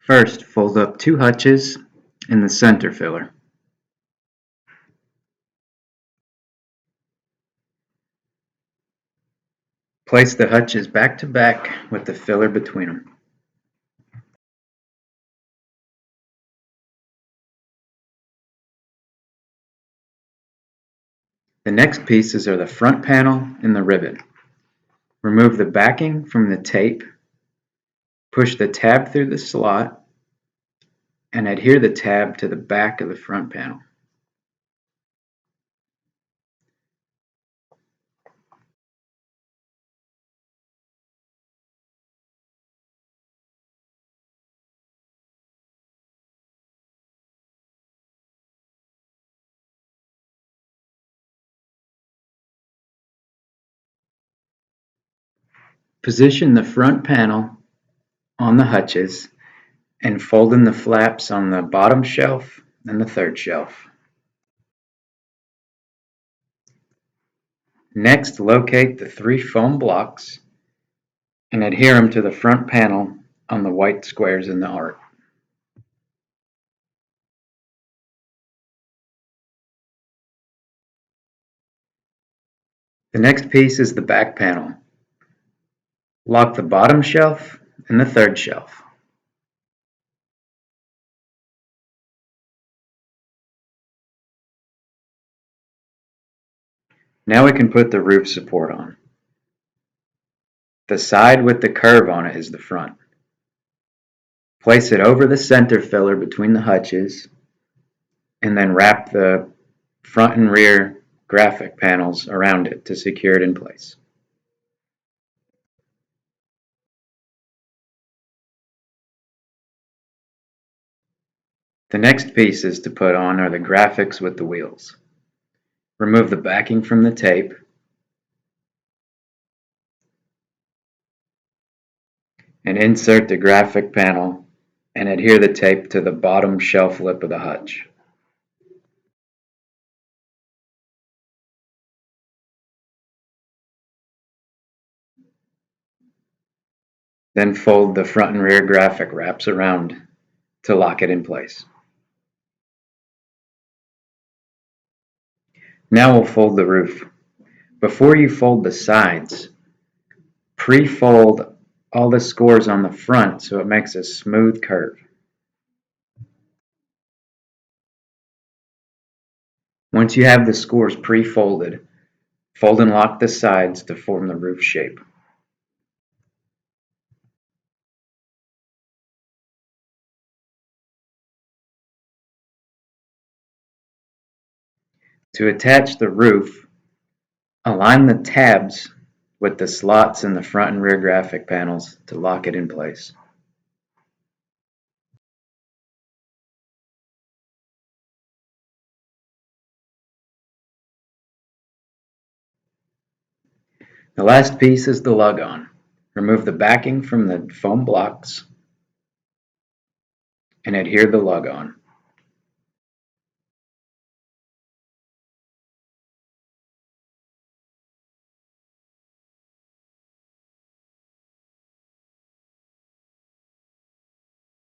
First, fold up 2 hutches in the center filler. Place the hutches back to back with the filler between them. The next pieces are the front panel and the ribbon. Remove the backing from the tape, push the tab through the slot, and adhere the tab to the back of the front panel. Position the front panel on the hutches and fold in the flaps on the bottom shelf and the third shelf. Next, locate the 3 foam blocks and adhere them to the front panel on the white squares in the arc. The next piece is the back panel. Lock the bottom shelf and the third shelf. Now we can put the roof support on. The side with the curve on it is the front. Place it over the center filler between the hutches and then wrap the front and rear graphic panels around it to secure it in place. The next pieces to put on are the graphics with the wheels. Remove the backing from the tape and insert the graphic panel and adhere the tape to the bottom shelf lip of the hutch. Then fold the front and rear graphic wraps around to lock it in place. Now we'll fold the roof. Before you fold the sides, pre-fold all the scores on the front so it makes a smooth curve. Once you have the scores pre-folded, fold and lock the sides to form the roof shape. To attach the roof, align the tabs with the slots in the front and rear graphic panels to lock it in place. The last piece is the lug-on. Remove the backing from the foam blocks and adhere the lug on.